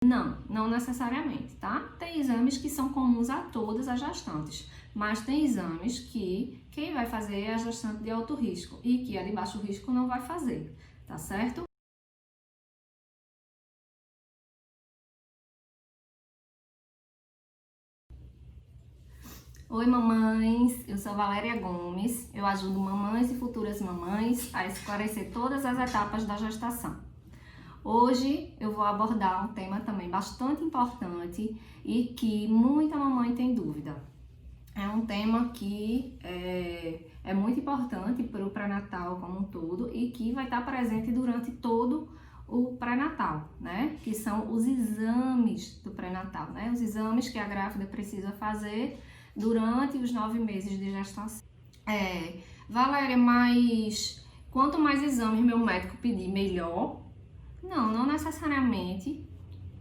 Não, não necessariamente, tá? Tem exames que são comuns a todas as gestantes, mas tem exames que quem vai fazer é a gestante de alto risco e que a de baixo risco não vai fazer, tá certo? Oi, mamães! Eu sou Valéria Gomes. Eu ajudo mamães e futuras mamães a esclarecer todas as etapas da gestação. Hoje eu vou abordar um tema também bastante importante e que muita mamãe tem dúvida. É um tema que é muito importante para o pré-natal como um todo e que vai estar presente durante todo o pré-natal, né? Que são os exames do pré-natal, né? Os exames que a grávida precisa fazer durante os 9 meses de gestação. Valéria, mas quanto mais exames meu médico pedir, melhor? Não, não necessariamente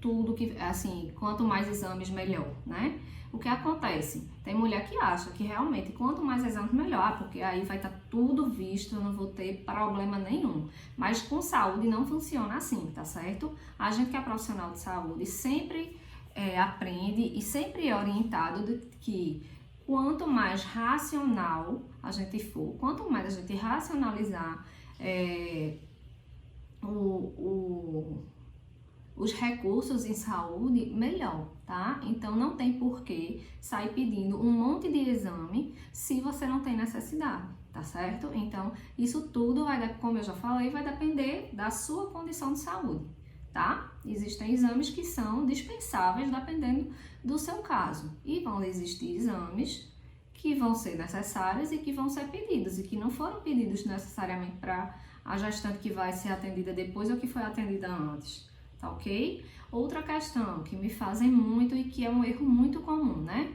tudo que, assim, quanto mais exames, melhor, né? O que acontece? Tem mulher que acha que realmente quanto mais exames, melhor, porque aí vai estar tudo visto, eu não vou ter problema nenhum. Mas com saúde não funciona assim, tá certo? A gente que é profissional de saúde sempre aprende e sempre é orientado de que quanto mais racional a gente for, quanto mais a gente racionalizar os recursos em saúde, melhor, tá? Então não tem porquê sair pedindo um monte de exame se você não tem necessidade, tá certo? Então isso tudo vai, como eu já falei, vai depender da sua condição de saúde, tá? Existem exames que são dispensáveis dependendo do seu caso e vão existir exames que vão ser necessários e que vão ser pedidos e que não foram pedidos necessariamente para a gestante que vai ser atendida depois ou que foi atendida antes. Tá ok? Outra questão que me fazem muito e que é um erro muito comum, né?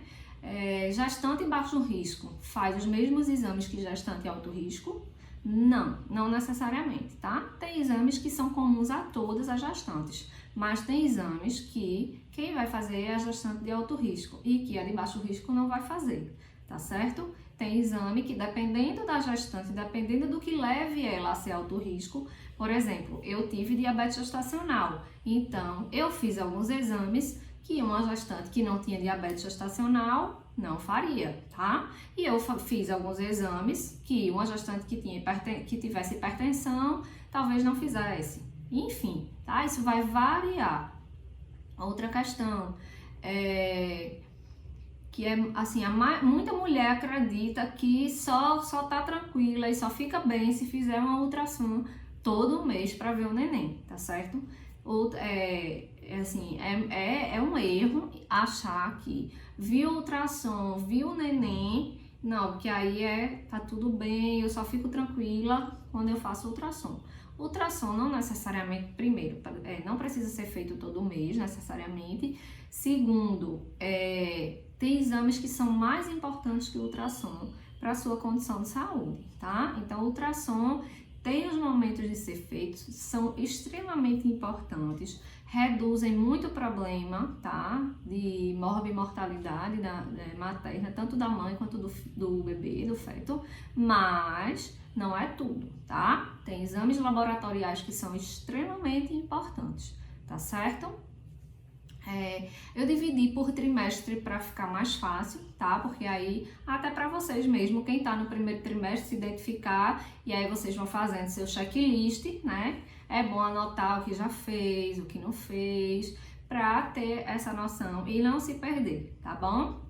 Gestante baixo risco faz os mesmos exames que gestante alto risco? Não, não necessariamente, tá? Tem exames que são comuns a todas as gestantes, mas tem exames que quem vai fazer é a gestante de alto risco e que a de baixo risco não vai fazer, tá certo? Tem exame que, dependendo da gestante, dependendo do que leve ela a ser alto risco, por exemplo, eu tive diabetes gestacional, então eu fiz alguns exames que uma gestante que não tinha diabetes gestacional não faria, tá? E eu fiz alguns exames que uma gestante que tivesse hipertensão talvez não fizesse. Enfim, tá? Isso vai variar. Outra questão que é assim, muita mulher acredita que só tá tranquila e só fica bem se fizer uma ultrassom todo mês para ver o neném, tá certo? É um erro achar que viu ultrassom, viu o neném, não, porque aí tá tudo bem, eu só fico tranquila quando eu faço ultrassom. Ultrassom não necessariamente, primeiro, não precisa ser feito todo mês, necessariamente. Segundo, tem exames que são mais importantes que o ultrassom para a sua condição de saúde, tá? Então, o ultrassom tem os momentos de ser feitos, são extremamente importantes, reduzem muito o problema, tá? De morbimortalidade materna, tanto da mãe quanto do bebê, do feto, mas não é tudo, tá? Tem exames laboratoriais que são extremamente importantes, tá certo? Eu dividi por trimestre para ficar mais fácil, tá? Porque aí, até para vocês mesmo, quem tá no primeiro trimestre se identificar, e aí vocês vão fazendo seu checklist, né? É bom anotar o que já fez, o que não fez, para ter essa noção e não se perder, tá bom?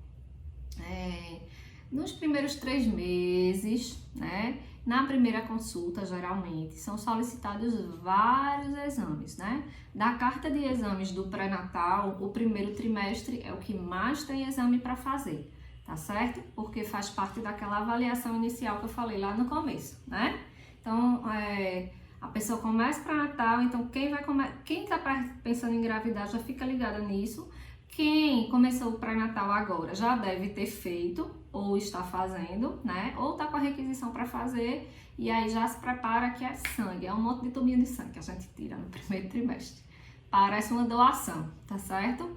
Nos primeiros 3 meses, né? Na primeira consulta, geralmente, são solicitados vários exames, né? Da carta de exames do pré-natal, o primeiro trimestre é o que mais tem exame para fazer, tá certo? Porque faz parte daquela avaliação inicial que eu falei lá no começo, né? Então, a pessoa começa o pré-natal, então quem tá pensando em engravidar já fica ligada nisso. Quem começou o pré-natal agora já deve ter feito ou está fazendo, né? Ou tá com a requisição para fazer e aí já se prepara que é sangue, é um monte de tubinho de sangue que a gente tira no primeiro trimestre. Parece uma doação, tá certo?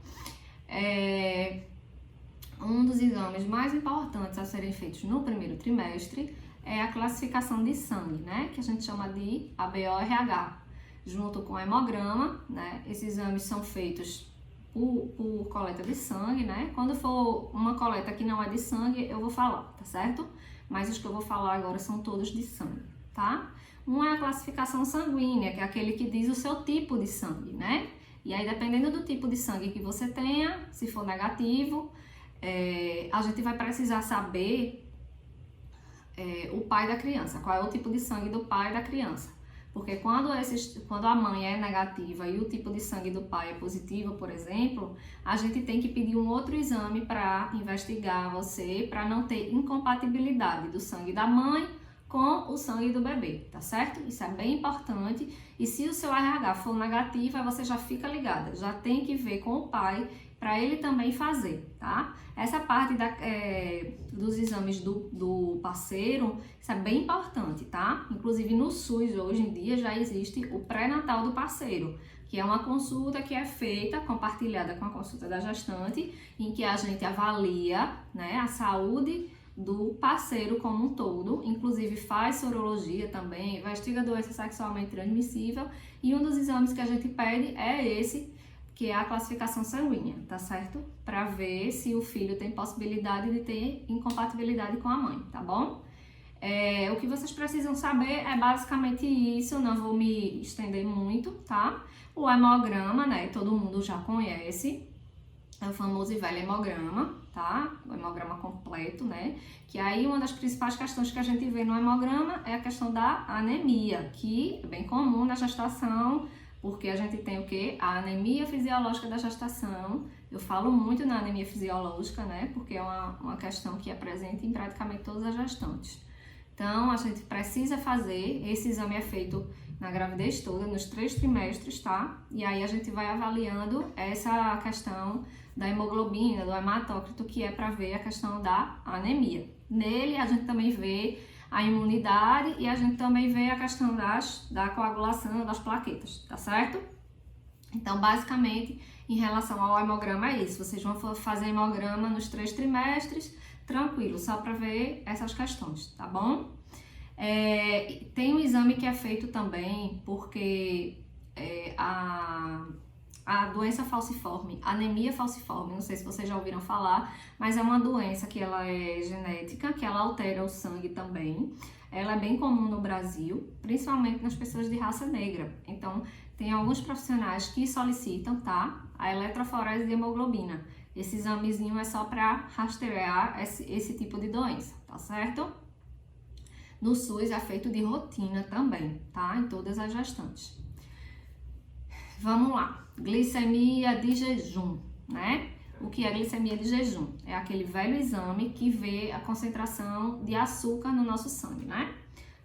Um dos exames mais importantes a serem feitos no primeiro trimestre é a classificação de sangue, né? Que a gente chama de ABO-RH. junto com o hemograma, né? Esses exames são feitos por coleta de sangue, né? Quando for uma coleta que não é de sangue, eu vou falar, tá certo? Mas os que eu vou falar agora são todos de sangue, tá? Uma é a classificação sanguínea, que é aquele que diz o seu tipo de sangue, né? E aí, dependendo do tipo de sangue que você tenha, se for negativo, a gente vai precisar saber o pai da criança, qual é o tipo de sangue do pai da criança. Porque quando a mãe é negativa e o tipo de sangue do pai é positivo, por exemplo, a gente tem que pedir um outro exame para investigar você, para não ter incompatibilidade do sangue da mãe com o sangue do bebê, tá certo? Isso é bem importante. E se o seu RH for negativo, aí você já fica ligada, já tem que ver com o pai para ele também fazer, tá? Essa parte dos exames do parceiro, isso é bem importante, tá? Inclusive no SUS hoje em dia já existe o pré-natal do parceiro, que é uma consulta que é feita, compartilhada com a consulta da gestante, em que a gente avalia, né, a saúde do parceiro como um todo, inclusive faz sorologia também, investiga doença sexualmente transmissível, e um dos exames que a gente pede é esse, que é a classificação sanguínea, tá certo? Para ver se o filho tem possibilidade de ter incompatibilidade com a mãe, tá bom? O que vocês precisam saber é basicamente isso, não vou me estender muito, tá? O hemograma, né, todo mundo já conhece, é o famoso e velho hemograma, tá? O hemograma completo, né? Que aí uma das principais questões que a gente vê no hemograma é a questão da anemia, que é bem comum na gestação, porque a gente tem o quê? A anemia fisiológica da gestação. Eu falo muito na anemia fisiológica, né? Porque é uma questão que é presente em praticamente todas as gestantes. Então, a gente precisa fazer, esse exame é feito na gravidez toda, nos 3 trimestres, tá? E aí a gente vai avaliando essa questão da hemoglobina, do hematócrito, que é para ver a questão da anemia. Nele, a gente também vê a imunidade e a gente também vê a questão da coagulação das plaquetas, tá certo? Então, basicamente, em relação ao hemograma é isso. Vocês vão fazer hemograma nos 3 trimestres, tranquilo, só para ver essas questões, tá bom? Tem um exame que é feito também porque a doença falciforme, anemia falciforme, não sei se vocês já ouviram falar, mas é uma doença que ela é genética, que ela altera o sangue também. Ela é bem comum no Brasil, principalmente nas pessoas de raça negra. Então, tem alguns profissionais que solicitam, tá? A eletroforese de hemoglobina. Esse examezinho é só para rastrear esse tipo de doença, tá certo? No SUS é feito de rotina também, tá? Em todas as gestantes. Vamos lá. Glicemia de jejum, né? O que é glicemia de jejum? É aquele velho exame que vê a concentração de açúcar no nosso sangue, né?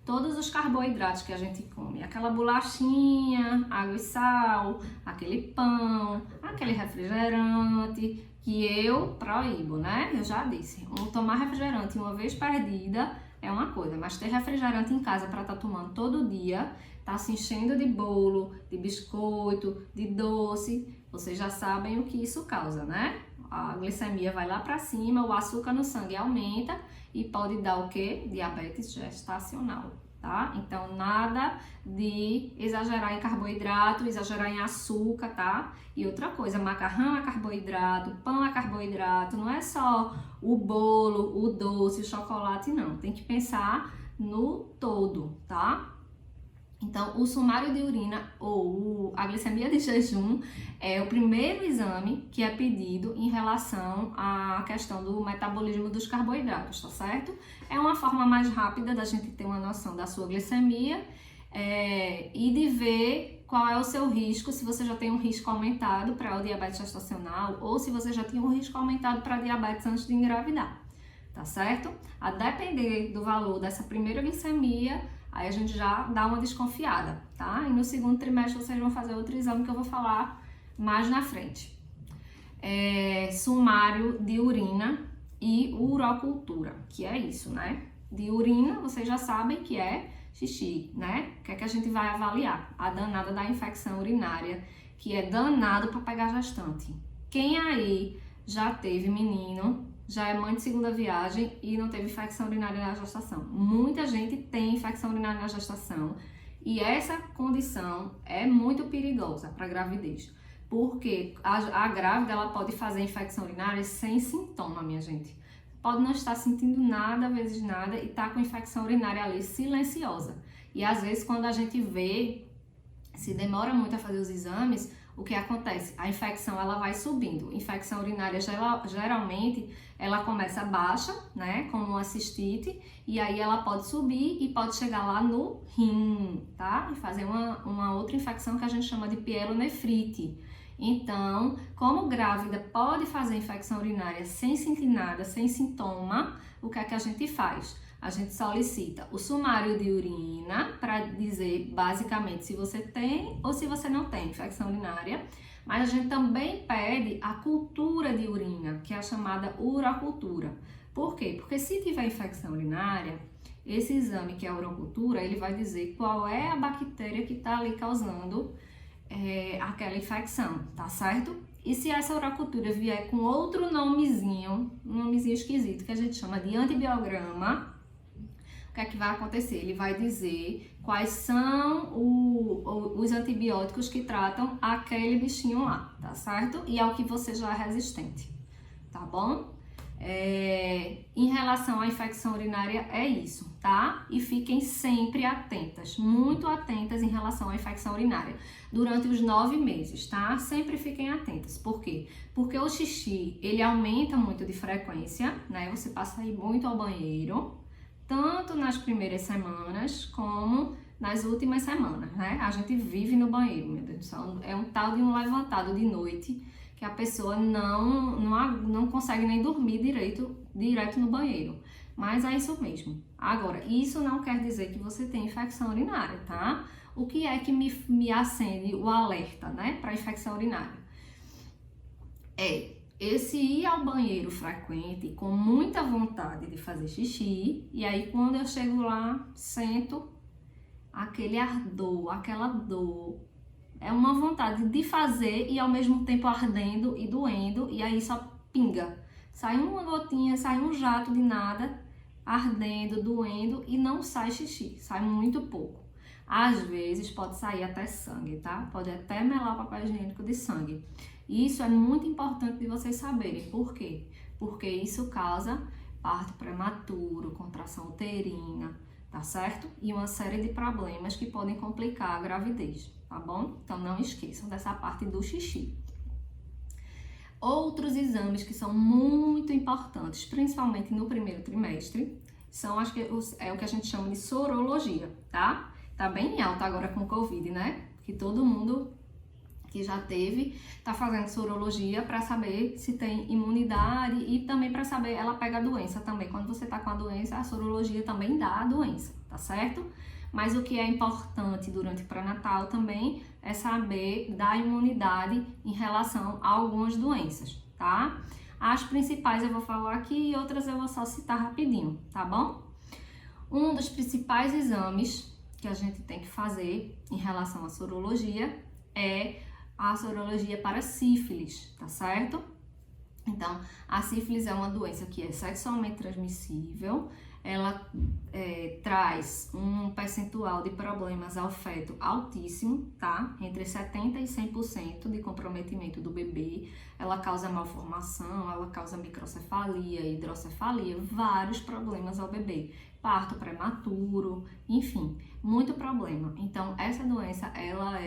Todos os carboidratos que a gente come, aquela bolachinha, água e sal, aquele pão, aquele refrigerante, que eu proíbo, né? Eu já disse, tomar refrigerante uma vez perdida é uma coisa, mas ter refrigerante em casa para estar tomando todo dia, tá se enchendo de bolo, de biscoito, de doce, vocês já sabem o que isso causa, né? A glicemia vai lá para cima, o açúcar no sangue aumenta e pode dar o quê? Diabetes gestacional, tá? Então, nada de exagerar em carboidrato, exagerar em açúcar, tá? E outra coisa, macarrão é carboidrato, pão é carboidrato, não é só o bolo, o doce, o chocolate, não. Tem que pensar no todo, tá? Então, o sumário de urina ou a glicemia de jejum é o primeiro exame que é pedido em relação à questão do metabolismo dos carboidratos, tá certo? É uma forma mais rápida da gente ter uma noção da sua glicemia e de ver qual é o seu risco, se você já tem um risco aumentado para o diabetes gestacional ou se você já tinha um risco aumentado para diabetes antes de engravidar, tá certo? A depender do valor dessa primeira glicemia, aí a gente já dá uma desconfiada, tá? E no segundo trimestre vocês vão fazer outro exame que eu vou falar mais na frente. Sumário de urina e urocultura, que é isso, né? De urina, vocês já sabem que é xixi, né? O que é que a gente vai avaliar? A danada da infecção urinária, que é danado para pegar gestante. Quem aí já teve menino, já é mãe de segunda viagem e não teve infecção urinária na gestação? Muita gente tem infecção urinária na gestação E essa condição é muito perigosa para a gravidez, porque a grávida ela pode fazer infecção urinária sem sintoma, minha gente. Pode não estar sentindo nada, às vezes nada, e tá com infecção urinária ali silenciosa. E às vezes quando a gente vê, se demora muito a fazer os exames, o que acontece? A infecção ela vai subindo. Infecção urinária geralmente ela começa baixa, né, como uma cistite, e aí ela pode subir e pode chegar lá no rim, tá? E fazer uma outra infecção que a gente chama de pielonefrite. Então, como grávida pode fazer infecção urinária sem sentir nada, sem sintoma, o que é que a gente faz? A gente solicita o sumário de urina para dizer basicamente se você tem ou se você não tem infecção urinária, mas a gente também pede a cultura de urina, que é a chamada urocultura. Por quê? Porque se tiver infecção urinária, esse exame que é a urocultura, ele vai dizer qual é a bactéria que está ali causando aquela infecção, tá certo? E se essa urocultura vier com outro nomezinho, um nomezinho esquisito, que a gente chama de antibiograma, o que é que vai acontecer? Ele vai dizer quais são os antibióticos que tratam aquele bichinho lá, tá certo? E ao que você já é resistente, tá bom? Em relação à infecção urinária é isso, tá? E fiquem sempre atentas, muito atentas em relação à infecção urinária durante os 9 meses, tá? Sempre fiquem atentas. Por quê? Porque o xixi, ele aumenta muito de frequência, né? Você passa a ir muito ao banheiro, tanto nas primeiras semanas como nas últimas semanas, né? A gente vive no banheiro, meu Deus do céu. É um tal de um levantado de noite que a pessoa não consegue nem dormir direto no banheiro. Mas é isso mesmo. Agora, isso não quer dizer que você tem infecção urinária, tá? O que é que me acende o alerta, né, para infecção urinária? Esse ir ao banheiro frequente, com muita vontade de fazer xixi, e aí quando eu chego lá, sinto aquele ardor, aquela dor. É uma vontade de fazer e ao mesmo tempo ardendo e doendo, e aí só pinga. Sai uma gotinha, sai um jato de nada, ardendo, doendo e não sai xixi, sai muito pouco. Às vezes pode sair até sangue, tá? Pode até melar o papel higiênico de sangue. Isso é muito importante de vocês saberem. Por quê? Porque isso causa parto prematuro, contração uterina, tá certo? E uma série de problemas que podem complicar a gravidez, tá bom? Então não esqueçam dessa parte do xixi. Outros exames que são muito importantes, principalmente no primeiro trimestre, são o que a gente chama de sorologia, tá? Tá bem alta agora com o Covid, né? Que todo mundo que já teve tá fazendo sorologia para saber se tem imunidade e também para saber ela pega a doença também. Quando você tá com a doença, a sorologia também dá a doença, tá certo? Mas o que é importante durante o pré-natal também é saber da imunidade em relação a algumas doenças, tá? As principais eu vou falar aqui e outras eu vou só citar rapidinho, tá bom? Um dos principais exames que a gente tem que fazer em relação à sorologia é a sorologia para sífilis, tá certo? Então, a sífilis é uma doença que é sexualmente transmissível, ela traz um percentual de problemas ao feto altíssimo, tá? Entre 70% e 100% de comprometimento do bebê. Ela causa malformação, ela causa microcefalia, hidrocefalia, vários problemas ao bebê. Parto prematuro, enfim, muito problema. Então, essa doença, ela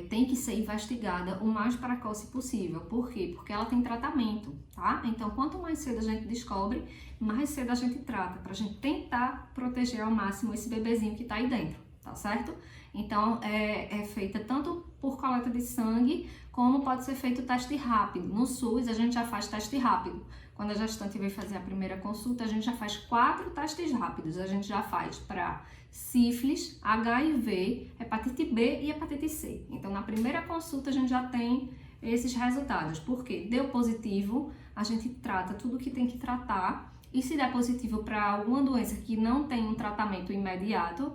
tem que ser investigada o mais precoce possível. Por quê? Porque ela tem tratamento, tá? Então, quanto mais cedo a gente descobre, mais cedo a gente trata, pra gente tentar proteger ao máximo esse bebezinho que tá aí dentro, tá certo? Então, é feita tanto por coleta de sangue, como pode ser feito teste rápido. No SUS, a gente já faz teste rápido. Quando a gestante vem fazer a primeira consulta, a gente já faz 4 testes rápidos. A gente já faz para sífilis, HIV, hepatite B e hepatite C. Então, na primeira consulta, a gente já tem esses resultados. Por quê? Deu positivo, a gente trata tudo que tem que tratar. E se der positivo para alguma doença que não tem um tratamento imediato,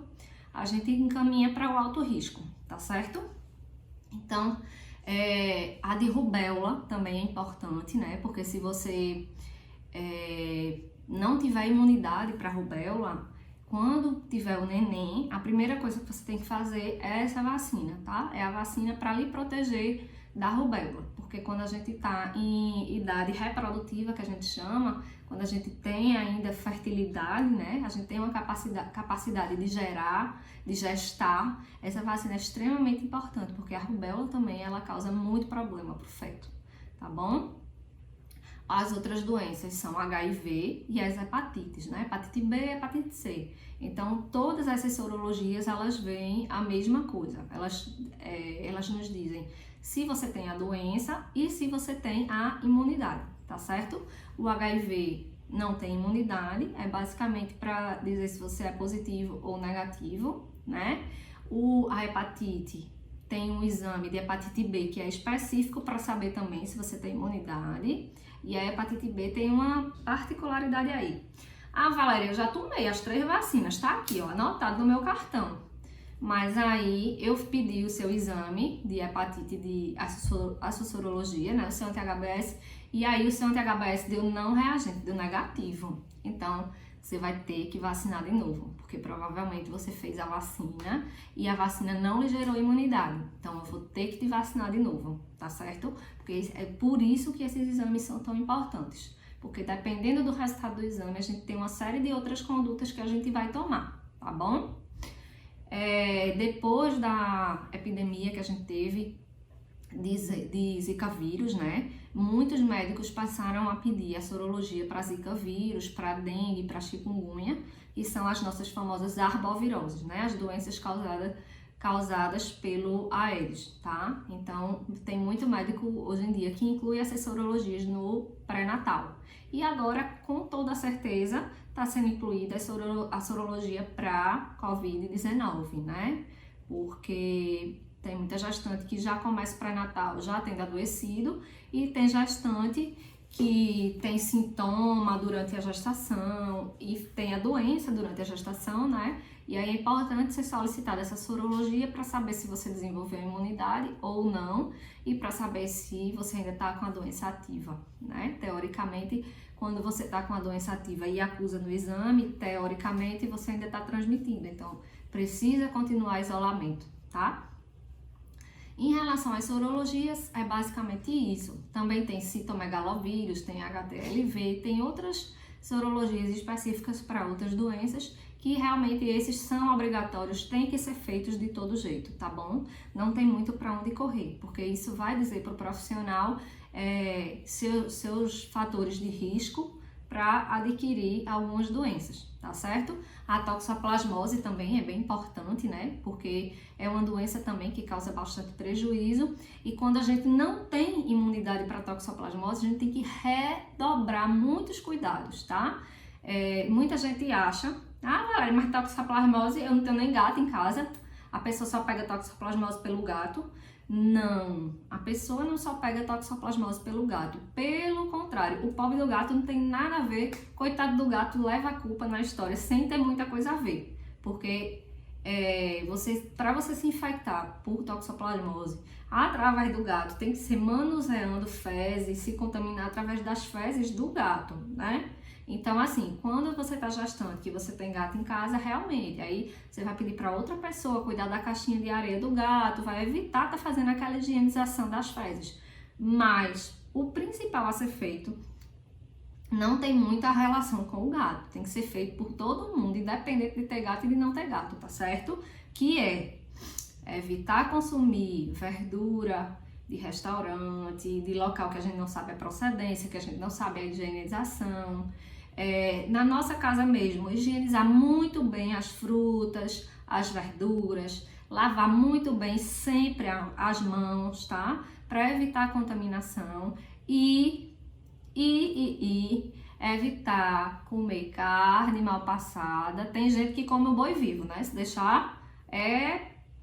a gente encaminha para o alto risco, tá certo? Então, a de rubéola também é importante, né? Porque se você não tiver imunidade para rubéola, quando tiver o neném, a primeira coisa que você tem que fazer é essa vacina, tá? É a vacina para lhe proteger da rubéola, porque quando a gente está em idade reprodutiva, que a gente chama, quando a gente tem ainda fertilidade, né? A gente tem uma capacidade de gerar, de gestar. Essa vacina é extremamente importante, porque a rubéola também ela causa muito problema pro feto, tá bom? As outras doenças são HIV e as hepatites, né? Hepatite B e hepatite C. Então, todas essas sorologias, elas veem a mesma coisa. Elas nos dizem se você tem a doença e se você tem a imunidade, tá certo? O HIV não tem imunidade, é basicamente para dizer se você é positivo ou negativo, né? A hepatite tem um exame de hepatite B que é específico para saber também se você tem imunidade. E a hepatite B tem uma particularidade aí. Ah, Valéria, eu já tomei as 3 vacinas, tá aqui, ó, anotado no meu cartão. Mas aí eu pedi o seu exame de hepatite, a sua sorologia, né, o seu anti-HBS, e aí o seu anti-HBS deu não reagente, deu negativo. Então, você vai ter que vacinar de novo, porque provavelmente você fez a vacina e a vacina não lhe gerou imunidade. Então, eu vou ter que te vacinar de novo, tá certo? Porque é por isso que esses exames são tão importantes. Porque dependendo do resultado do exame, a gente tem uma série de outras condutas que a gente vai tomar, tá bom? Depois da epidemia que a gente teve de Zika vírus, né? Muitos médicos passaram a pedir a sorologia para Zika vírus, para dengue, para chikungunya, que são as nossas famosas arboviroses, né? As doenças causadas pelo Aedes, tá? Então, tem muito médico hoje em dia que inclui essas sorologias no pré-natal. E agora, com toda certeza, está sendo incluída a sorologia para Covid-19, né? Porque tem muita gestante que já começa pré-natal já tendo adoecido e tem gestante que tem sintoma durante a gestação e tem a doença durante a gestação, né? E aí é importante ser solicitada essa sorologia para saber se você desenvolveu imunidade ou não e para saber se você ainda está com a doença ativa, né? Teoricamente, quando você está com a doença ativa e acusa no exame, teoricamente você ainda está transmitindo, então precisa continuar isolamento, tá? Em relação às sorologias, é basicamente isso. Também tem citomegalovírus, tem HTLV, tem outras sorologias específicas para outras doenças que realmente esses são obrigatórios, têm que ser feitos de todo jeito, tá bom? Não tem muito para onde correr, porque isso vai dizer para o profissional seus fatores de risco para adquirir algumas doenças, tá certo? A toxoplasmose também é bem importante, né? Porque é uma doença também que causa bastante prejuízo e quando a gente não tem imunidade para toxoplasmose, a gente tem que redobrar muitos cuidados, tá? Muita gente acha, Valéria, mas toxoplasmose, eu não tenho nem gato em casa, a pessoa só pega toxoplasmose pelo gato. Não, a pessoa não só pega toxoplasmose pelo gato, pelo contrário, o pobre do gato não tem nada a ver, coitado do gato leva a culpa na história sem ter muita coisa a ver, porque para você se infectar por toxoplasmose através do gato, tem que ser manuseando fezes, se contaminar através das fezes do gato, né? Então, assim, quando você tá gestante, que você tem gato em casa, realmente, aí você vai pedir para outra pessoa cuidar da caixinha de areia do gato, vai evitar tá fazendo aquela higienização das fezes. Mas o principal a ser feito não tem muita relação com o gato, tem que ser feito por todo mundo, independente de ter gato e de não ter gato, tá certo? Que é evitar consumir verdura de restaurante, de local que a gente não sabe a procedência, que a gente não sabe a higienização. Na nossa casa mesmo, higienizar muito bem as frutas, as verduras, lavar muito bem sempre as mãos, tá? Para evitar a contaminação e evitar comer carne mal passada. Tem gente que come o boi vivo, né? Se deixar,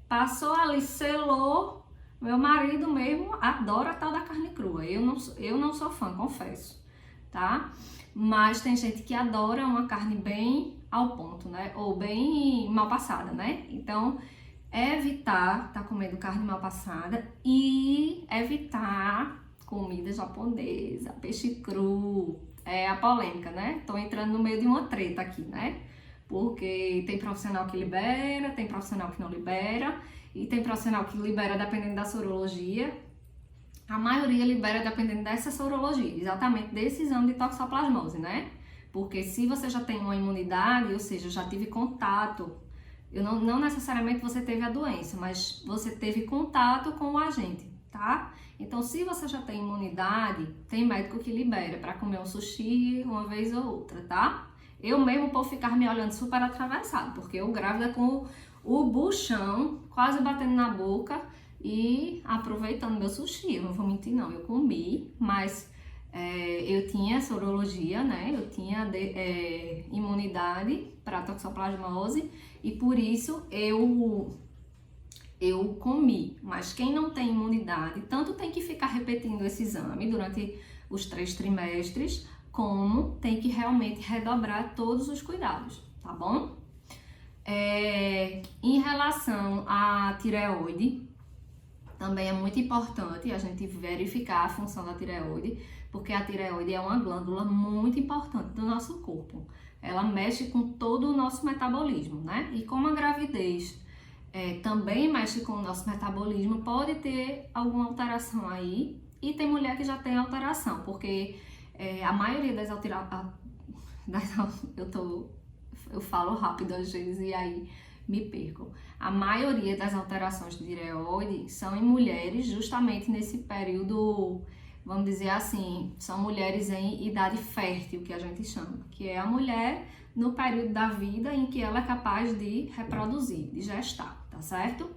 passou ali, selou. Meu marido mesmo adora a tal da carne crua. Eu não sou fã, confesso, tá? Mas tem gente que adora uma carne bem ao ponto, né? Ou bem mal passada, né? Então, evitar tá comendo carne mal passada e evitar comida japonesa, peixe cru. É a polêmica, né? Tô entrando no meio de uma treta aqui, né? Porque tem profissional que libera, tem profissional que não libera, e tem profissional que libera dependendo da sorologia. A maioria libera dependendo dessa sorologia, exatamente desse exame de toxoplasmose, né? Porque se você já tem uma imunidade, ou seja, já tive contato, não necessariamente você teve a doença, mas você teve contato com o agente, tá? Então, se você já tem imunidade, tem médico que libera para comer um sushi uma vez ou outra, tá? Eu mesmo vou ficar me olhando super atravessado, porque eu grávida com o buchão quase batendo na boca e aproveitando meu sushi. Eu não vou mentir não, eu comi, mas eu tinha sorologia, né? Eu tinha imunidade para toxoplasmose e por isso eu comi. Mas quem não tem imunidade, tanto tem que ficar repetindo esse exame durante os 3 trimestres, como tem que realmente redobrar todos os cuidados, tá bom? Em relação à tireoide, também é muito importante a gente verificar a função da tireoide, porque a tireoide é uma glândula muito importante do nosso corpo. Ela mexe com todo o nosso metabolismo, né? E como a gravidez também mexe com o nosso metabolismo, pode ter alguma alteração aí. E tem mulher que já tem alteração, porque a maioria das alterações... Eu falo rápido às vezes e aí me perco. A maioria das alterações de tireoide são em mulheres justamente nesse período, vamos dizer assim, são mulheres em idade fértil, que a gente chama, que é a mulher no período da vida em que ela é capaz de reproduzir, de gestar, tá certo?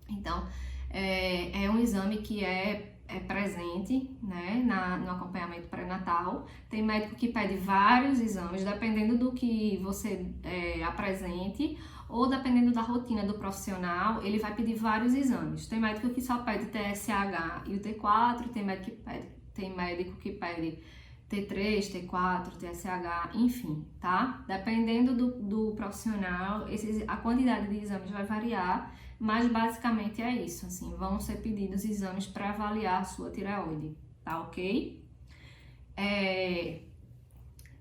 Então, é um exame que é presente, né, no acompanhamento pré-natal. Tem médico que pede vários exames, dependendo do que você apresente, ou dependendo da rotina do profissional, ele vai pedir vários exames. Tem médico que só pede TSH e o T4, tem médico que pede T3, T4, TSH, enfim, tá? Dependendo do profissional, a quantidade de exames vai variar, mas basicamente é isso, assim, vão ser pedidos exames para avaliar a sua tireoide, tá ok?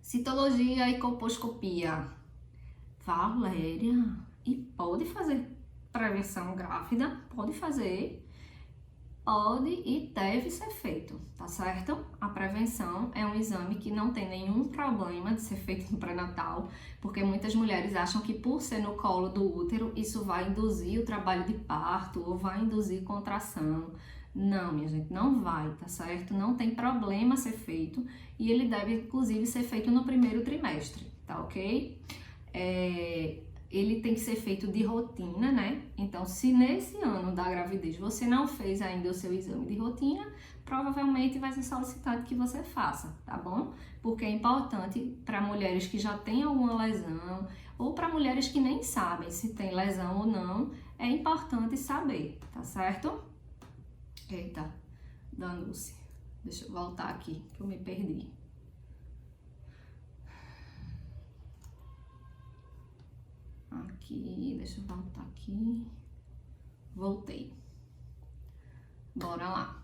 Citologia e colposcopia. Valéria, e pode fazer prevenção grávida, pode fazer, pode e deve ser feito, tá certo? A prevenção é um exame que não tem nenhum problema de ser feito no pré-natal, porque muitas mulheres acham que por ser no colo do útero, isso vai induzir o trabalho de parto ou vai induzir contração. Não, minha gente, não vai, tá certo? Não tem problema ser feito e ele deve, inclusive, ser feito no primeiro trimestre, tá ok? Ele tem que ser feito de rotina, né? Então, se nesse ano da gravidez você não fez ainda o seu exame de rotina, provavelmente vai ser solicitado que você faça, tá bom? Porque é importante para mulheres que já têm alguma lesão ou para mulheres que nem sabem se tem lesão ou não, é importante saber, tá certo? Eita, danou-se. Deixa eu voltar aqui, que eu me perdi. Aqui, deixa eu voltar aqui. Voltei. Bora lá.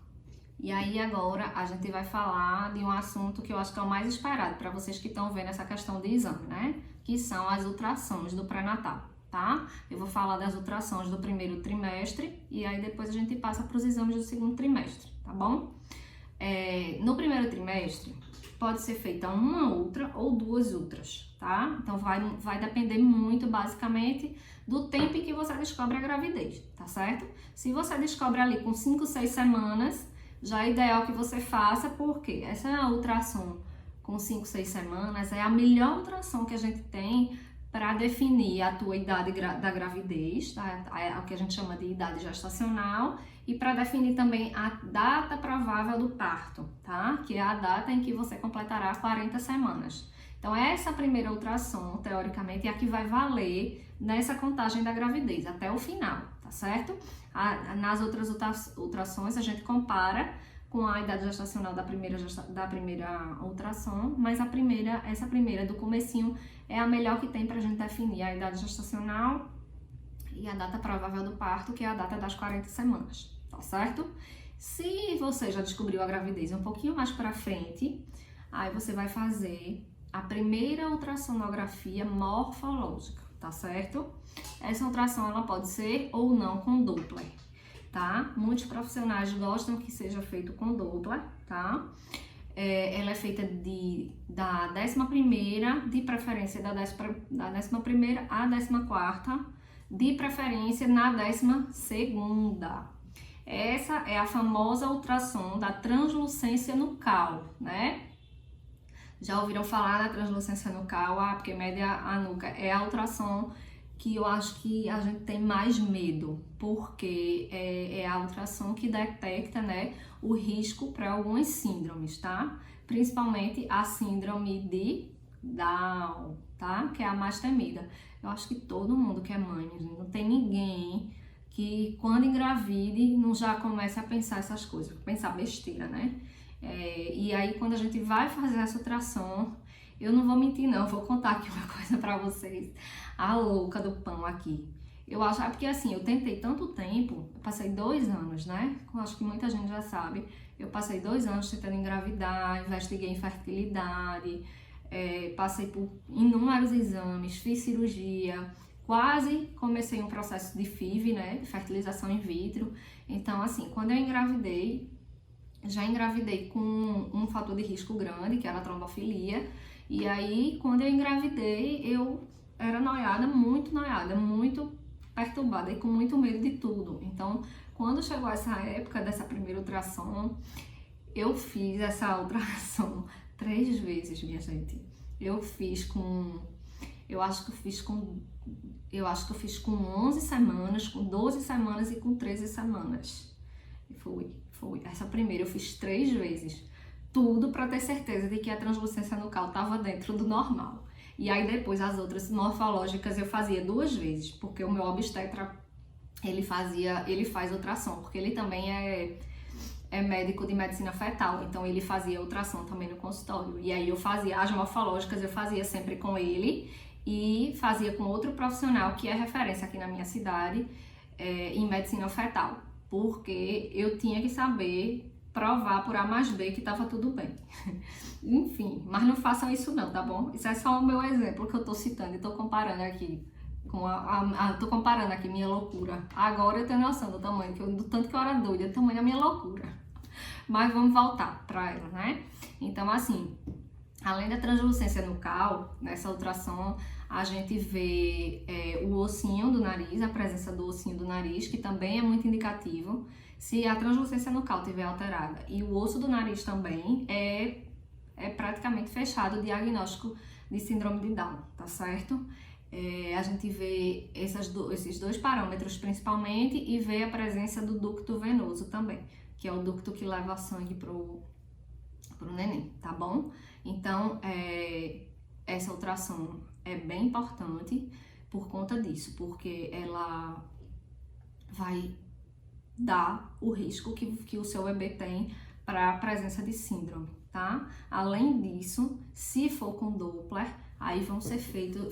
E aí agora a gente vai falar de um assunto que eu acho que é o mais esperado para vocês que estão vendo essa questão de exame, né? Que são as ultrassons do pré-natal, tá? Eu vou falar das ultrassons do primeiro trimestre e aí depois a gente passa para os exames do segundo trimestre, tá bom? No primeiro trimestre pode ser feita uma ultra ou 2 ultras, tá? Então vai depender muito, basicamente, do tempo em que você descobre a gravidez, tá certo? Se você descobre ali com 5, 6 semanas, já é ideal que você faça, porque essa ultrassom com 5, 6 semanas é a melhor ultrassom que a gente tem para definir a tua idade da gravidez, tá? É o que a gente chama de idade gestacional, e para definir também a data provável do parto, tá? Que é a data em que você completará 40 semanas. Então, essa primeira ultrassom, teoricamente, é a que vai valer nessa contagem da gravidez, até o final, tá certo? Nas outras ultrassons, a gente compara com a idade gestacional da primeira ultrassom, mas essa primeira do comecinho é a melhor que tem pra gente definir a idade gestacional e a data provável do parto, que é a data das 40 semanas, tá certo? Se você já descobriu a gravidez um pouquinho mais pra frente, aí você vai fazer a primeira ultrassonografia morfológica, tá certo? Essa ultrassom ela pode ser ou não com Doppler, tá? Muitos profissionais gostam que seja feito com Doppler, tá? Ela é feita da 11ª, de preferência da 11ª à 14ª, de preferência na 12ª. Essa é a famosa ultrassom da translucência nucal, né? Já ouviram falar da translucência nucal? Porque mede a nuca. É a ultrassom que eu acho que a gente tem mais medo, porque é a ultrassom que detecta, né, o risco para algumas síndromes, tá? Principalmente a síndrome de Down, tá? Que é a mais temida. Eu acho que todo mundo que é mãe, não tem ninguém que quando engravide não já comece a pensar essas coisas, pensar besteira, né? E aí quando a gente vai fazer essa ultrassom, eu não vou mentir não, vou contar aqui uma coisa pra vocês, a louca do pão aqui. Eu acho, porque assim, eu tentei tanto tempo, eu passei 2 anos, né? Eu acho que muita gente já sabe, eu passei 2 anos tentando engravidar, investiguei infertilidade, passei por inúmeros exames, fiz cirurgia, quase comecei um processo de FIV, né? Fertilização in vitro. Então assim, quando eu engravidei, já engravidei com um fator de risco grande, que era a trombofilia. E aí, quando eu engravidei, eu era noiada, muito perturbada e com muito medo de tudo. Então, quando chegou essa época dessa primeira ultrassom, eu fiz essa ultrassom 3 vezes, minha gente. Eu acho que eu fiz com 11 semanas, com 12 semanas e com 13 semanas. Foi. Essa primeira eu fiz 3 vezes. Tudo para ter certeza de que a translucência nucal estava dentro do normal. E aí depois as outras morfológicas eu fazia 2 vezes, porque o meu obstetra, ele faz ultrassom, porque ele também é médico de medicina fetal, então ele fazia ultrassom também no consultório. E aí eu fazia, as morfológicas eu fazia sempre com ele e fazia com outro profissional que é referência aqui na minha cidade em medicina fetal, porque eu tinha que saber provar por A mais B que tava tudo bem. Enfim, mas não façam isso não, tá bom? Isso é só o meu exemplo que eu tô citando e tô comparando aqui com tô comparando aqui minha loucura. Agora eu tenho noção do tamanho, do tanto que eu era doida, do tamanho da minha loucura. Mas vamos voltar pra ela, né? Então assim, além da translucência nucal, nessa ultrassom a gente vê o ossinho do nariz, a presença do ossinho do nariz, que também é muito indicativo. Se a translucência nucal estiver alterada e o osso do nariz também, é praticamente fechado o diagnóstico de síndrome de Down, tá certo? A gente vê esses 2 parâmetros principalmente e vê a presença do ducto venoso também, que é o ducto que leva sangue pro neném, tá bom? Então, essa ultrassom é bem importante por conta disso, porque ela vai dar o risco que o seu bebê tem para a presença de síndrome, tá? Além disso, se for com Doppler, aí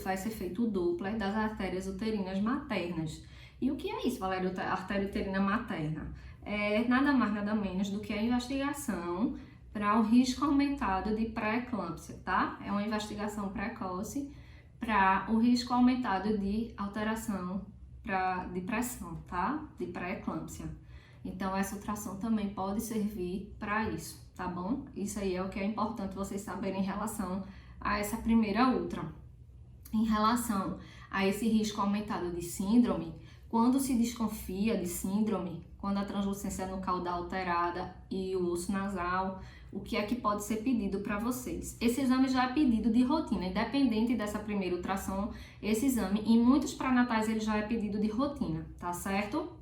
vai ser feito o Doppler das artérias uterinas maternas. E o que é isso, Valéria, artéria uterina materna? É nada mais, nada menos do que a investigação para o risco aumentado de pré-eclâmpsia, tá? É uma investigação precoce para o risco aumentado de alteração de pressão, tá? De pré-eclâmpsia. Então, essa ultrassom também pode servir para isso, tá bom? Isso aí é o que é importante vocês saberem em relação a essa primeira ultra. Em relação a esse risco aumentado de síndrome, quando se desconfia de síndrome, quando a translucência nucal dá alterada e o osso nasal, o que é que pode ser pedido para vocês? Esse exame já é pedido de rotina, independente dessa primeira ultrassom, esse exame, em muitos pré-natais ele já é pedido de rotina, tá certo?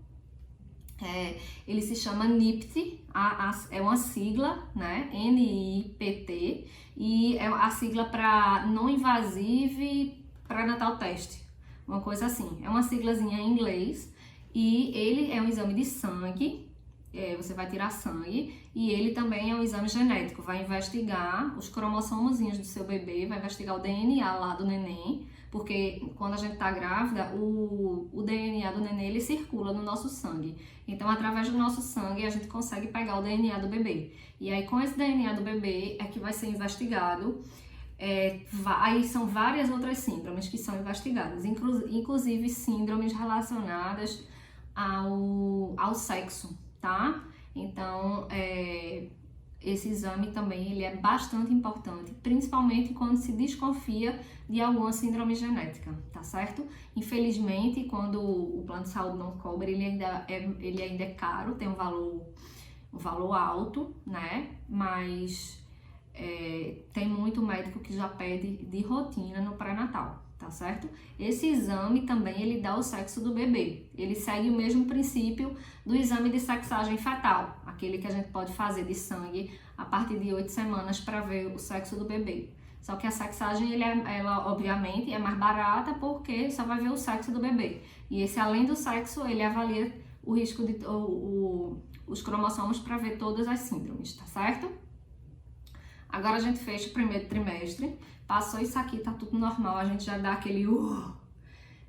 Ele se chama NIPT, é uma sigla, né? NIPT, e é a sigla para Não Invasive Pré-Natal Test, uma coisa assim. É uma siglazinha em inglês e ele é um exame de sangue. Você vai tirar sangue e ele também é um exame genético, vai investigar os cromossomozinhos do seu bebê, vai investigar o DNA lá do neném, porque quando a gente tá grávida, o DNA do neném ele circula no nosso sangue. Então, através do nosso sangue, a gente consegue pegar o DNA do bebê. E aí, com esse DNA do bebê, é que vai ser investigado Aí são várias outras síndromes que são investigadas, inclusive síndromes relacionadas ao sexo, tá? Então, esse exame também ele é bastante importante, principalmente quando se desconfia de alguma síndrome genética, tá certo? Infelizmente, quando o plano de saúde não cobre, ele ainda é caro, tem um valor alto, né? Mas tem muito médico que já pede de rotina no pré-natal, tá certo? Esse exame também ele dá o sexo do bebê. Ele segue o mesmo princípio do exame de sexagem fetal, aquele que a gente pode fazer de sangue a partir de 8 semanas para ver o sexo do bebê. Só que a sexagem, ela obviamente é mais barata porque só vai ver o sexo do bebê. E esse, além do sexo, ele avalia o risco de os cromossomos para ver todas as síndromes, tá certo? Agora a gente fecha o primeiro trimestre, passou isso aqui, tá tudo normal, a gente já dá aquele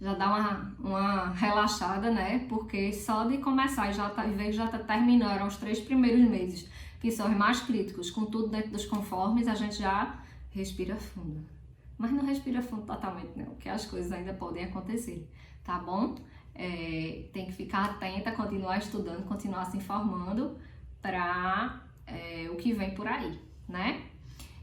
já dá uma relaxada, né? Porque só de começar e já tá terminando, eram os 3 primeiros meses, que são os mais críticos, com tudo dentro dos conformes, a gente já respira fundo. Mas não respira fundo totalmente não, porque as coisas ainda podem acontecer, tá bom? Tem que ficar atenta, continuar estudando, continuar se informando para o que vem por aí, né?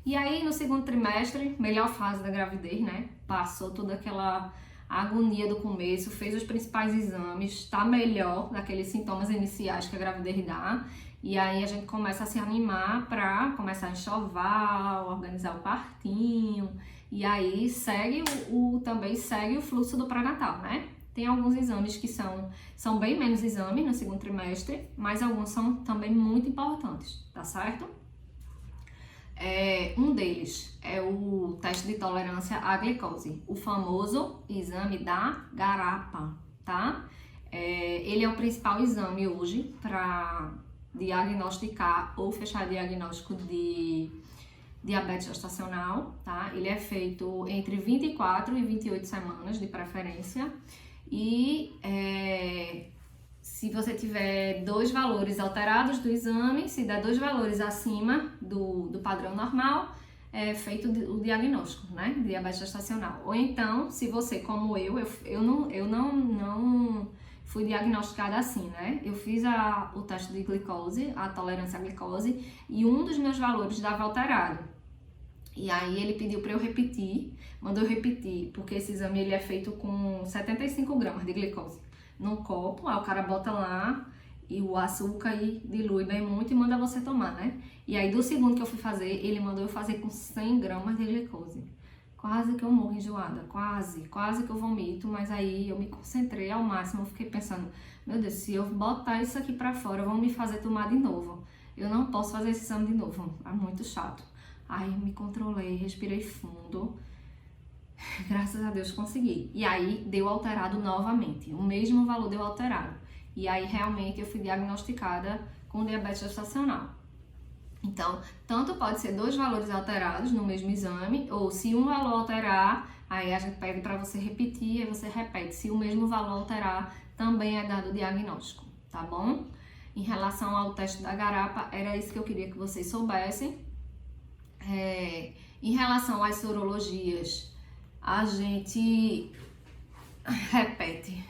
E aí, no segundo trimestre, melhor fase da gravidez, né? Passou toda aquela agonia do começo, fez os principais exames, tá melhor daqueles sintomas iniciais que a gravidez dá. E aí a gente começa a se animar para começar a enxoval, organizar o partinho. E aí também segue o fluxo do pré-natal, né? Tem alguns exames que são bem menos exames no segundo trimestre, mas alguns são também muito importantes, tá certo? Um deles é o teste de tolerância à glicose, o famoso exame da garapa, tá? Ele é o principal exame hoje para diagnosticar ou fechar diagnóstico de diabetes gestacional, tá? Ele é feito entre 24 e 28 semanas de preferência e se você tiver 2 valores alterados do exame, se der 2 valores acima do padrão normal, é feito o diagnóstico, né, de diabetes gestacional. Ou então, se você, como eu não fui diagnosticada assim, né, eu fiz o teste de glicose, a tolerância à glicose, e um dos meus valores dava alterado. E aí ele pediu para eu repetir, mandou eu repetir, porque esse exame ele é feito com 75 gramas de glicose num copo, aí o cara bota lá e o açúcar e dilui bem muito e manda você tomar, né? E aí do segundo que eu fui fazer, ele mandou eu fazer com 100 gramas de glicose. Quase que eu morro enjoada, quase que eu vomito, mas aí eu me concentrei ao máximo, eu fiquei pensando, meu Deus, se eu botar isso aqui pra fora, vão me fazer tomar de novo. Eu não posso fazer esse exame de novo, é muito chato. Aí eu me controlei, respirei fundo. Graças a Deus consegui. E aí deu alterado novamente, o mesmo valor deu alterado. E aí realmente eu fui diagnosticada com diabetes gestacional. Então, tanto pode ser 2 valores alterados no mesmo exame, ou se um valor alterar, aí a gente pede para você repetir, aí você repete. Se o mesmo valor alterar, também é dado o diagnóstico, tá bom? Em relação ao teste da garapa, era isso que eu queria que vocês soubessem. Em relação às sorologias, a gente repete,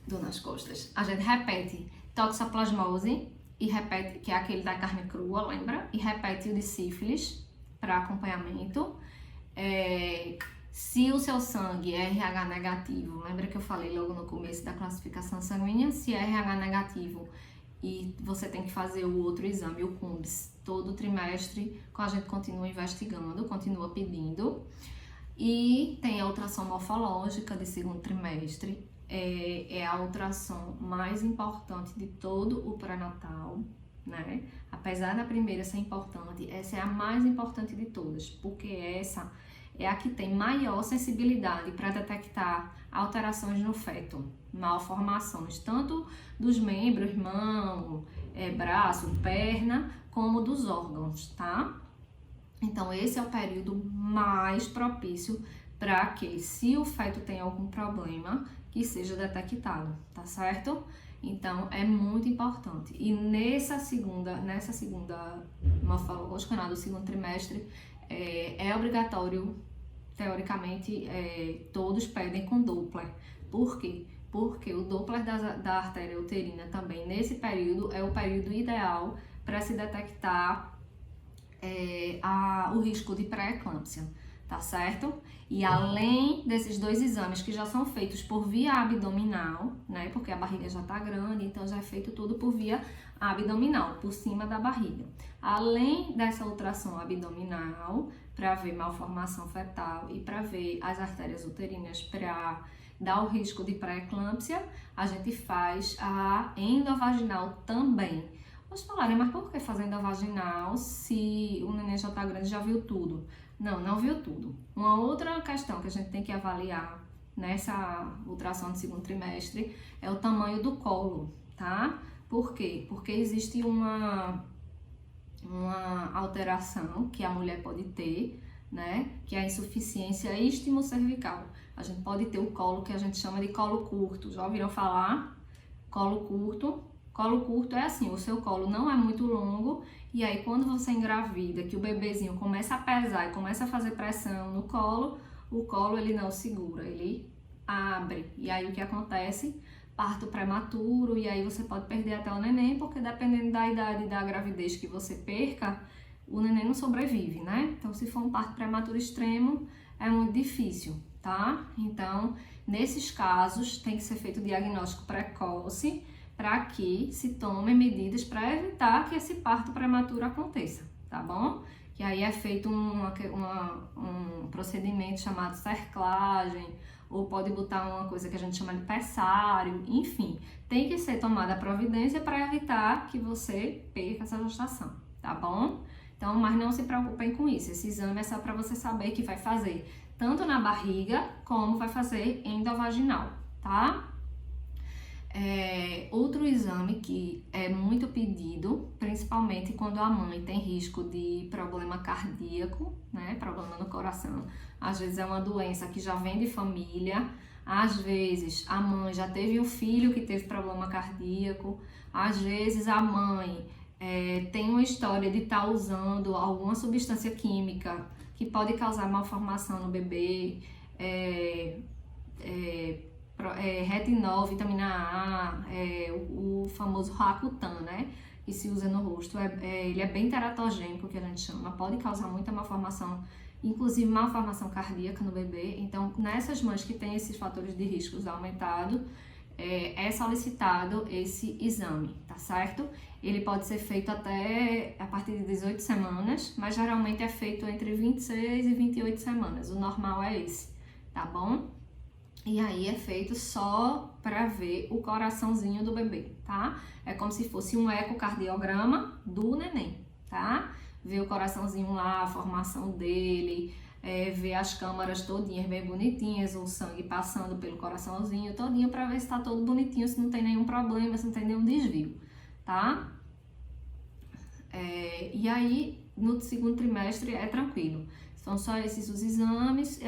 dor nas costas, a gente repete toxoplasmose e repete, que é aquele da carne crua, lembra? E repete o de sífilis para acompanhamento. Se o seu sangue é RH negativo, lembra que eu falei logo no começo da classificação sanguínea? Se é RH negativo e você tem que fazer o outro exame, o CUMBS, todo trimestre, a gente continua investigando, continua pedindo. E tem a ultrassom morfológica de segundo trimestre, é a ultrassom mais importante de todo o pré-natal, né? Apesar da primeira ser importante, essa é a mais importante de todas, porque essa é a que tem maior sensibilidade para detectar alterações no feto, malformações, tanto dos membros, mão, braço, perna, como dos órgãos, tá? Então, esse é o período mais propício para que, se o feto tem algum problema, que seja detectado, tá certo? Então, é muito importante. E nessa segunda morfológica, do segundo trimestre, é obrigatório, teoricamente, todos pedem com Doppler. Por quê? Porque o Doppler da artéria uterina também, nesse período, é o período ideal para se detectar o risco de pré-eclâmpsia, tá certo? E além desses 2 exames que já são feitos por via abdominal, né? Porque a barriga já tá grande, então já é feito tudo por via abdominal, por cima da barriga. Além dessa ultrassom abdominal, para ver malformação fetal e para ver as artérias uterinas para dar o risco de pré-eclâmpsia, a gente faz a endovaginal também. Vocês falarem, mas por que fazer endovaginal se o neném já tá grande, já viu tudo? Não, não viu tudo. Uma outra questão que a gente tem que avaliar nessa ultrassom de segundo trimestre é o tamanho do colo, tá? Por quê? Porque existe uma alteração que a mulher pode ter, né? Que é a insuficiência istmo-cervical. A gente pode ter o colo que a gente chama de colo curto. Já ouviram falar? Colo curto. Colo curto é assim, o seu colo não é muito longo e aí quando você engravida, que o bebezinho começa a pesar e começa a fazer pressão no colo, o colo ele não segura, ele abre. E aí o que acontece? Parto prematuro e aí você pode perder até o neném, porque dependendo da idade da gravidez que você perca, o neném não sobrevive, né? Então se for um parto prematuro extremo, é muito difícil, tá? Então, nesses casos, tem que ser feito o diagnóstico precoce, para que se tomem medidas para evitar que esse parto prematuro aconteça, tá bom? Que aí é feito um procedimento chamado cerclagem, ou pode botar uma coisa que a gente chama de pessário, enfim, tem que ser tomada a providência para evitar que você perca essa gestação, tá bom? Então, mas não se preocupem com isso, esse exame é só para você saber que vai fazer tanto na barriga como vai fazer endovaginal, tá? Outro exame que é muito pedido, principalmente quando a mãe tem risco de problema cardíaco, né? Problema no coração. Às vezes é uma doença que já vem de família, às vezes a mãe já teve um filho que teve problema cardíaco, às vezes a mãe tem uma história de estar usando alguma substância química que pode causar malformação no bebê, retinol, vitamina A, o famoso Rakutan, né? Que se usa no rosto. Ele é bem teratogênico, que a gente chama, pode causar muita malformação, inclusive malformação cardíaca no bebê. Então, nessas mães que têm esses fatores de riscos aumentados, é solicitado esse exame, tá certo? Ele pode ser feito até a partir de 18 semanas, mas geralmente é feito entre 26 e 28 semanas. O normal é esse, tá bom? E aí é feito só para ver o coraçãozinho do bebê, tá? É como se fosse um ecocardiograma do neném, tá? Ver o coraçãozinho lá, a formação dele, ver as câmaras todinhas bem bonitinhas, o sangue passando pelo coraçãozinho todinho para ver se tá todo bonitinho, se não tem nenhum problema, se não tem nenhum desvio, tá? E aí, no segundo trimestre é tranquilo. São só esses os exames,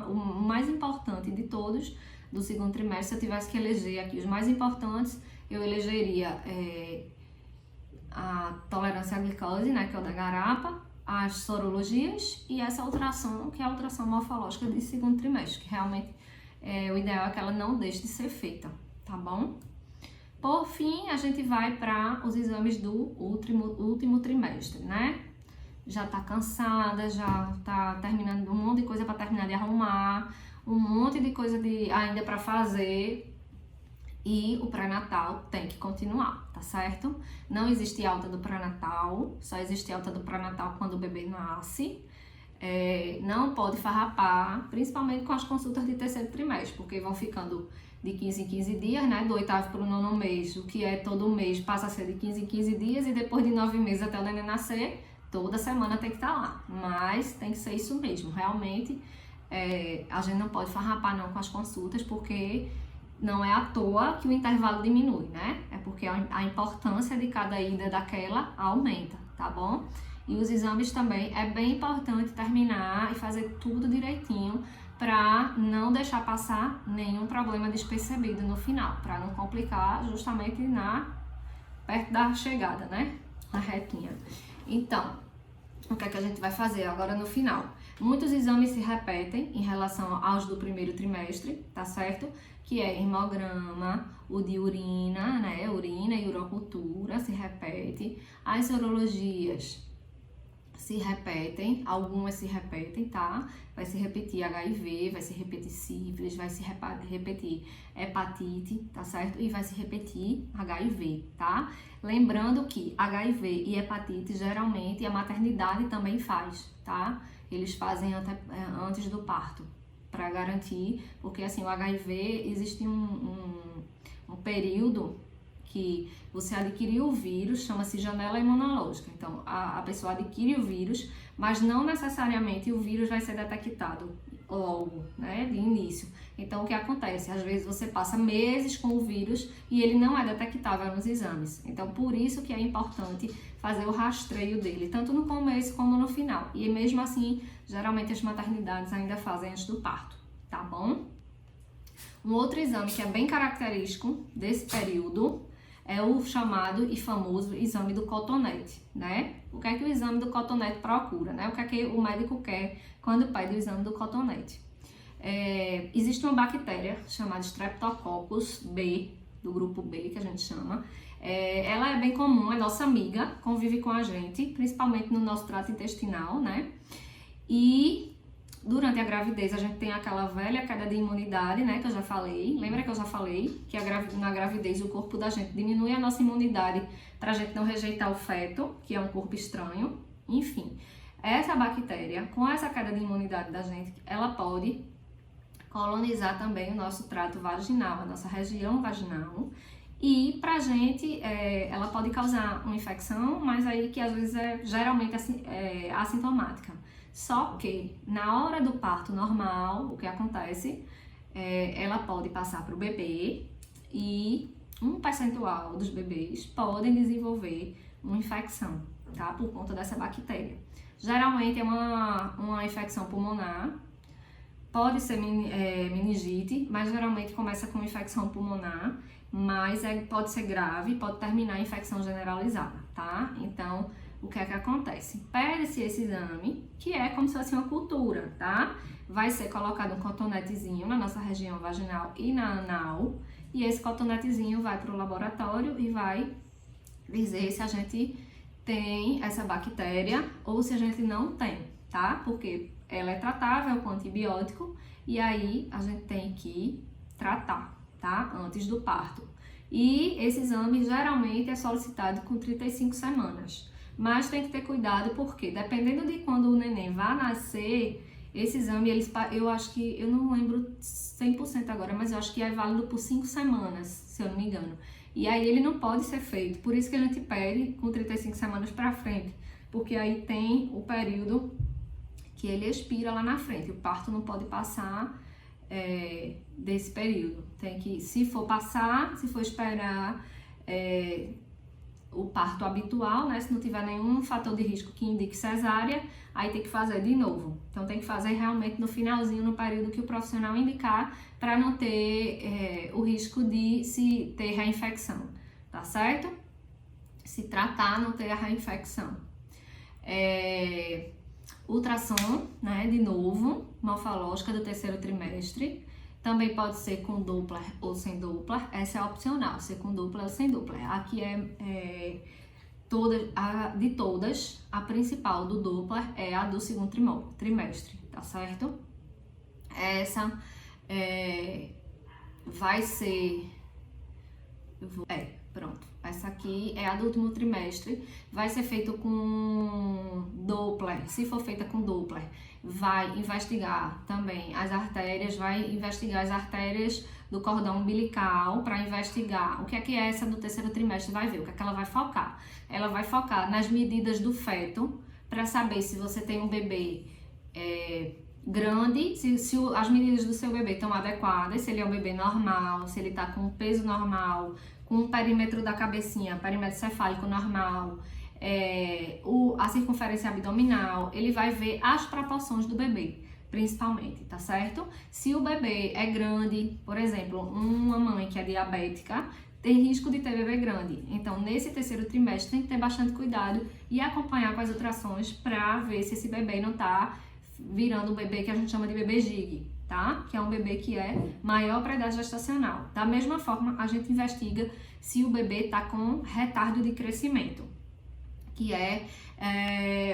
o mais importante de todos do segundo trimestre. Se eu tivesse que eleger aqui os mais importantes, eu elegeria a tolerância à glicose, né, que é o da garapa, as sorologias e essa ultrassom, que é a ultrassom morfológica de segundo trimestre, que realmente o ideal é que ela não deixe de ser feita, tá bom? Por fim, a gente vai para os exames do último trimestre, né? Já tá cansada, já tá terminando um monte de coisa para terminar de arrumar, um monte de coisa ainda para fazer e o pré-natal tem que continuar, tá certo? Não existe alta do pré-natal, só existe alta do pré-natal quando o bebê nasce. Não pode farrapar, principalmente com as consultas de terceiro trimestre, porque vão ficando de 15 em 15 dias, né? Do 8º para o 9º mês, o que é todo mês passa a ser de 15 em 15 dias e depois de 9 meses até o neném nascer, toda semana tem que estar lá, mas tem que ser isso mesmo, realmente a gente não pode farrapar não com as consultas, porque não é à toa que o intervalo diminui, né? É porque a importância de cada ida daquela aumenta, tá bom? E os exames também é bem importante terminar e fazer tudo direitinho para não deixar passar nenhum problema despercebido no final, para não complicar justamente perto da chegada, né? Na retinha. Então, o que é que a gente vai fazer agora no final? Muitos exames se repetem em relação aos do primeiro trimestre, tá certo? Que é hemograma, o de urina, né? Urina e urocultura se repete. As sorologias se repetem, algumas se repetem, tá? Vai se repetir HIV, vai se repetir sífilis, vai se repetir hepatite, tá certo? E vai se repetir HIV, tá? Lembrando que HIV e hepatite geralmente a maternidade também faz, tá? Eles fazem antes do parto, para garantir, porque assim, o HIV existe um período que você adquiriu o vírus, chama-se janela imunológica. Então, a pessoa adquire o vírus, mas não necessariamente o vírus vai ser detectado logo, né, de início. Então, o que acontece? Às vezes você passa meses com o vírus e ele não é detectável nos exames. Então, por isso que é importante fazer o rastreio dele, tanto no começo como no final. E mesmo assim, geralmente as maternidades ainda fazem antes do parto, tá bom? Um outro exame que é bem característico desse período é o chamado e famoso exame do cotonete, né? O que é que o exame do cotonete procura, né? O que é que o médico quer quando pede o exame do cotonete? Existe uma bactéria chamada Streptococcus B, do grupo B, que a gente chama. Ela é bem comum, é nossa amiga, convive com a gente, principalmente no nosso trato intestinal, né? E durante a gravidez a gente tem aquela velha queda de imunidade, né, que eu já falei. Lembra que eu já falei que na gravidez o corpo da gente diminui a nossa imunidade para a gente não rejeitar o feto, que é um corpo estranho. Enfim, essa bactéria, com essa queda de imunidade da gente, ela pode colonizar também o nosso trato vaginal, a nossa região vaginal. E pra gente, ela pode causar uma infecção, mas aí que às vezes é geralmente assintomática. Só que na hora do parto normal, o que acontece? Ela pode passar para o bebê e um percentual dos bebês podem desenvolver uma infecção, tá? Por conta dessa bactéria. Geralmente é uma infecção pulmonar, pode ser meningite, mas geralmente começa com infecção pulmonar, mas pode ser grave, pode terminar em infecção generalizada, tá? Então, o que é que acontece? Pede-se esse exame, que é como se fosse uma cultura, tá? Vai ser colocado um cotonetezinho na nossa região vaginal e na anal, e esse cotonetezinho vai para o laboratório e vai dizer se a gente tem essa bactéria ou se a gente não tem, tá? Porque ela é tratável com antibiótico e aí a gente tem que tratar, tá? Antes do parto. E esse exame geralmente é solicitado com 35 semanas. Mas tem que ter cuidado porque, dependendo de quando o neném vai nascer, esse exame, eu acho que, eu não lembro 100% agora, mas eu acho que é válido por 5 semanas, se eu não me engano. E aí ele não pode ser feito, por isso que a gente pede com 35 semanas para frente, porque aí tem o período que ele expira lá na frente, o parto não pode passar desse período. Tem que, se for passar, se for esperar o parto habitual, né? Se não tiver nenhum fator de risco que indique cesárea, aí tem que fazer de novo. Então tem que fazer realmente no finalzinho, no período que o profissional indicar, para não ter o risco de se ter reinfecção, tá certo? Se tratar, não ter a reinfecção. Ultrassom, né? De novo, morfológica do terceiro trimestre. Também pode ser com Doppler ou sem Doppler, essa é opcional, ser com Doppler ou sem Doppler. Aqui de todas, a principal do Doppler é a do segundo trimestre, tá certo? Essa vai ser... pronto. Essa aqui é a do último trimestre, vai ser feito com Doppler. Se for feita com Doppler, vai investigar também as artérias, vai investigar as artérias do cordão umbilical para investigar o que é essa do terceiro trimestre, vai ver o que é que ela vai focar. Ela vai focar nas medidas do feto para saber se você tem um bebê grande, se as medidas do seu bebê estão adequadas, se ele é um bebê normal, se ele está com peso normal, com o perímetro da cabecinha, perímetro cefálico normal, a circunferência abdominal. Ele vai ver as proporções do bebê, principalmente, tá certo? Se o bebê é grande, por exemplo, uma mãe que é diabética, tem risco de ter bebê grande. Então, nesse terceiro trimestre, tem que ter bastante cuidado e acompanhar com as ultrassons para ver se esse bebê não está virando um bebê que a gente chama de bebê gig, tá? Que é um bebê que é maior para a idade gestacional. Da mesma forma, a gente investiga se o bebê está com retardo de crescimento, que é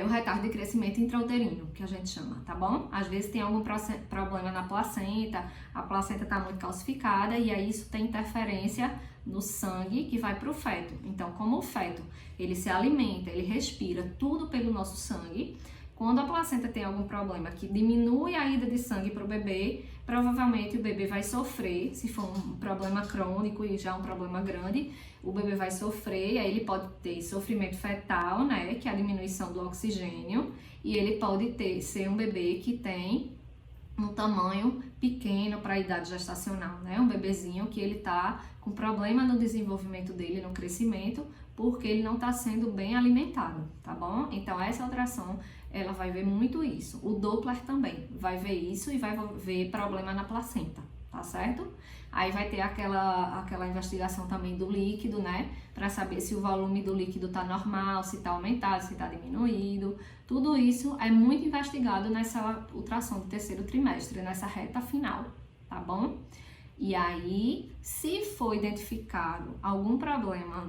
o retardo de crescimento intrauterino, que a gente chama, tá bom? Às vezes tem algum problema na placenta, a placenta está muito calcificada e aí isso tem interferência no sangue que vai para o feto. Então, como o feto, ele se alimenta, ele respira tudo pelo nosso sangue, quando a placenta tem algum problema que diminui a ida de sangue para o bebê, provavelmente o bebê vai sofrer, se for um problema crônico e já um problema grande, o bebê vai sofrer, aí ele pode ter sofrimento fetal, né, que é a diminuição do oxigênio, e ele pode ser um bebê que tem um tamanho pequeno para a idade gestacional, né, um bebezinho que ele tá com problema no desenvolvimento dele, no crescimento, porque ele não está sendo bem alimentado, tá bom? Então essa ultrassom, ela vai ver muito isso. O Doppler também vai ver isso e vai ver problema na placenta, tá certo? Aí vai ter aquela investigação também do líquido, né? Para saber se o volume do líquido tá normal, se tá aumentado, se tá diminuído. Tudo isso é muito investigado nessa ultrassom do terceiro trimestre, nessa reta final, tá bom? E aí, se for identificado algum problema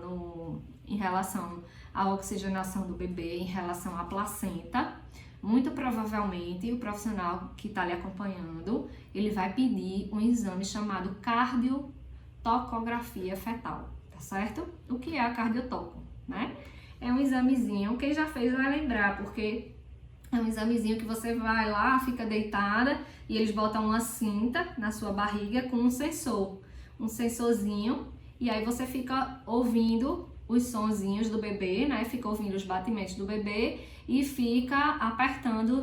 em relação à oxigenação do bebê, em relação à placenta, muito provavelmente o profissional que está lhe acompanhando, ele vai pedir um exame chamado cardiotocografia fetal, tá certo? O que é a cardiotoco, né? É um examezinho, quem já fez vai lembrar, porque é um examezinho que você vai lá, fica deitada e eles botam uma cinta na sua barriga com um sensorzinho, e aí você fica ouvindo os sonzinhos do bebê, né? Fica ouvindo os batimentos do bebê e fica apertando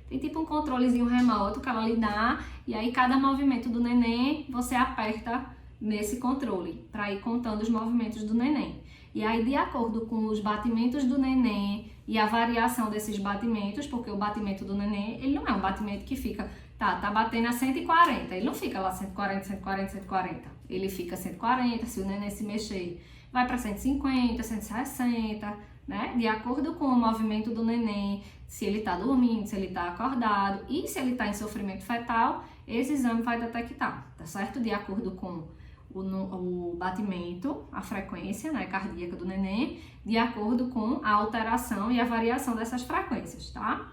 tem tipo um controlezinho remoto que ela lhe dá, e aí cada movimento do neném você aperta nesse controle para ir contando os movimentos do neném. E aí, de acordo com os batimentos do neném e a variação desses batimentos, porque o batimento do neném, ele não é um batimento que fica, tá batendo a 140, ele não fica lá 140, 140, 140. Ele fica 140, se o neném se mexer, vai para 150, 160, né? De acordo com o movimento do neném, se ele tá dormindo, se ele tá acordado e se ele tá em sofrimento fetal, esse exame vai detectar, tá certo? De acordo com o batimento, a frequência, né, cardíaca do neném, de acordo com a alteração e a variação dessas frequências, tá?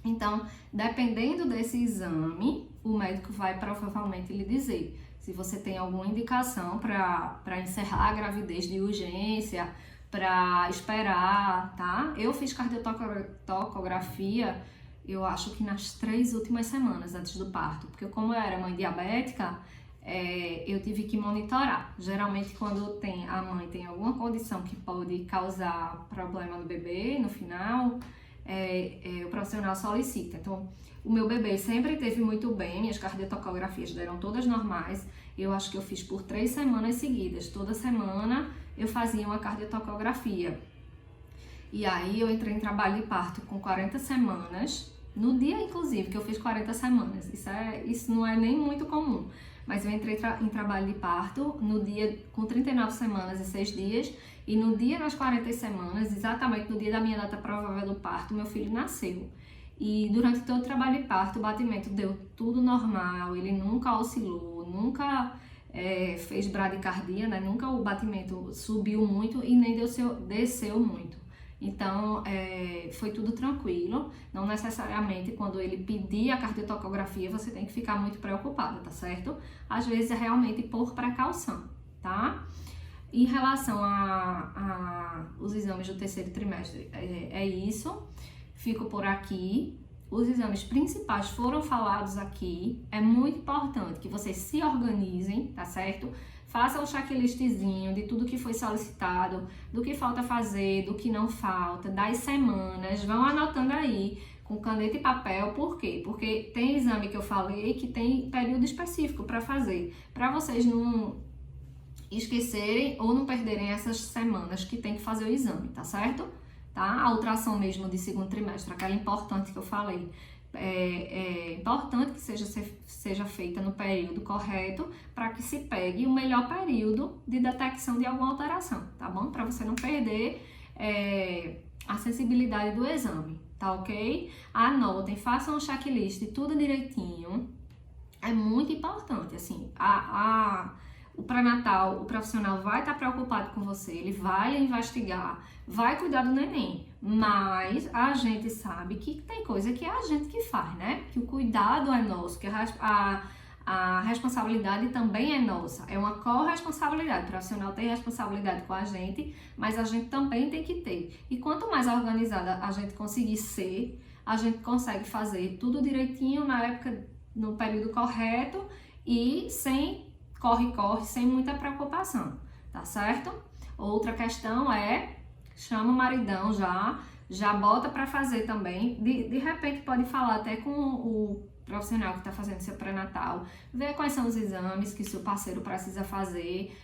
Então, dependendo desse exame, o médico vai provavelmente lhe dizer se você tem alguma indicação para encerrar a gravidez de urgência, para esperar, tá? Eu fiz cardiotocografia, eu acho que nas 3 últimas semanas antes do parto, porque como eu era mãe diabética, eu tive que monitorar. Geralmente, quando a mãe tem alguma condição que pode causar problema no bebê, no final, o profissional solicita. Então, o meu bebê sempre esteve muito bem, minhas cardiotocografias deram todas normais. Eu acho que eu fiz por 3 semanas seguidas. Toda semana eu fazia uma cardiotocografia. E aí eu entrei em trabalho de parto com 40 semanas, no dia inclusive que eu fiz 40 semanas. Isso não é nem muito comum. Mas eu entrei em trabalho de parto no dia com 39 semanas e 6 dias, e no dia das 40 semanas, exatamente no dia da minha data provável do parto, meu filho nasceu. E durante todo o trabalho de parto, o batimento deu tudo normal, ele nunca oscilou, nunca fez bradicardia, né? Nunca o batimento subiu muito e nem desceu muito. Então, foi tudo tranquilo. Não necessariamente quando ele pedir a cardiotocografia você tem que ficar muito preocupada, tá certo? Às vezes é realmente por precaução, tá? Em relação os exames do terceiro trimestre, é isso. Fico por aqui. Os exames principais foram falados aqui. É muito importante que vocês se organizem, tá certo? Faça um checklistzinho de tudo que foi solicitado, do que falta fazer, do que não falta, das semanas. Vão anotando aí com caneta e papel. Por quê? Porque tem exame que eu falei que tem período específico para fazer, para vocês não esquecerem ou não perderem essas semanas que tem que fazer o exame, tá certo? Tá? A ultrassom mesmo de segundo trimestre, aquela importante que eu falei, É importante que seja feita no período correto para que se pegue o melhor período de detecção de alguma alteração, tá bom? Para você não perder a sensibilidade do exame, tá ok? Anotem, façam um checklist, tudo direitinho. É muito importante, assim, o pré-natal, o profissional vai estar preocupado com você, ele vai lhe investigar, vai cuidar do neném, mas a gente sabe que tem coisa que é a gente que faz, né? Que o cuidado é nosso, que a responsabilidade também é nossa, é uma corresponsabilidade. O profissional tem responsabilidade com a gente, mas a gente também tem que ter. E quanto mais organizada a gente conseguir ser, a gente consegue fazer tudo direitinho na época, no período correto e sem corre-corre, sem muita preocupação, tá certo? Outra questão é, chama o maridão já bota para fazer também, de repente pode falar até com o profissional que está fazendo seu pré-natal, ver quais são os exames que seu parceiro precisa fazer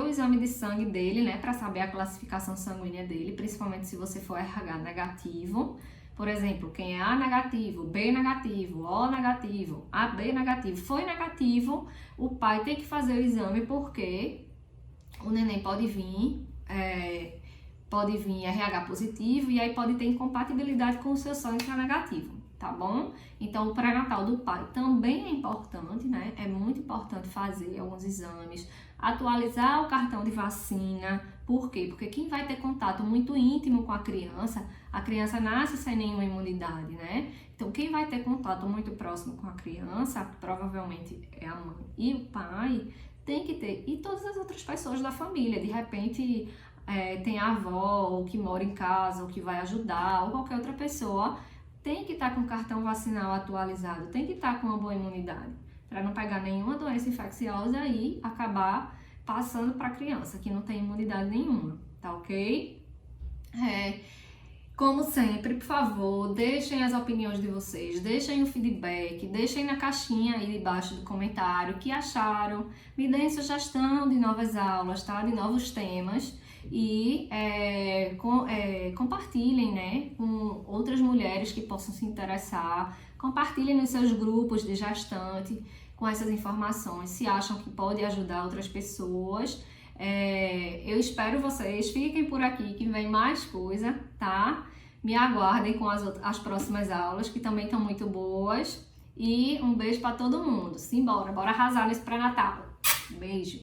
o exame de sangue dele, né, para saber a classificação sanguínea dele, principalmente se você for RH negativo. Por exemplo, quem é A negativo, B negativo, O negativo, AB negativo, foi negativo, o pai tem que fazer o exame porque o neném pode vir RH positivo e aí pode ter incompatibilidade com o seu sangue que é negativo, tá bom? Então, o pré-natal do pai também é importante, né? É muito importante fazer alguns exames, atualizar o cartão de vacina. Por quê? Porque quem vai ter contato muito íntimo com a criança nasce sem nenhuma imunidade, né? Então, quem vai ter contato muito próximo com a criança, provavelmente é a mãe e o pai, tem que ter. E todas as outras pessoas da família, de repente tem a avó, ou que mora em casa, ou que vai ajudar, ou qualquer outra pessoa, tem que estar com o cartão vacinal atualizado, tem que estar com uma boa imunidade, para não pegar nenhuma doença infecciosa e acabar passando para a criança que não tem imunidade nenhuma, tá ok? Como sempre, por favor, deixem as opiniões de vocês, deixem o feedback, deixem na caixinha aí debaixo do comentário o que acharam, me deem sugestão de novas aulas, tá? De novos temas e compartilhem, né, com outras mulheres que possam se interessar, compartilhem nos seus grupos de gestante com essas informações, se acham que pode ajudar outras pessoas. Eu espero vocês, fiquem por aqui que vem mais coisa, tá? Me aguardem com as próximas aulas, que também estão muito boas. E um beijo para todo mundo. Simbora, bora arrasar nesse pré-natal. Beijo!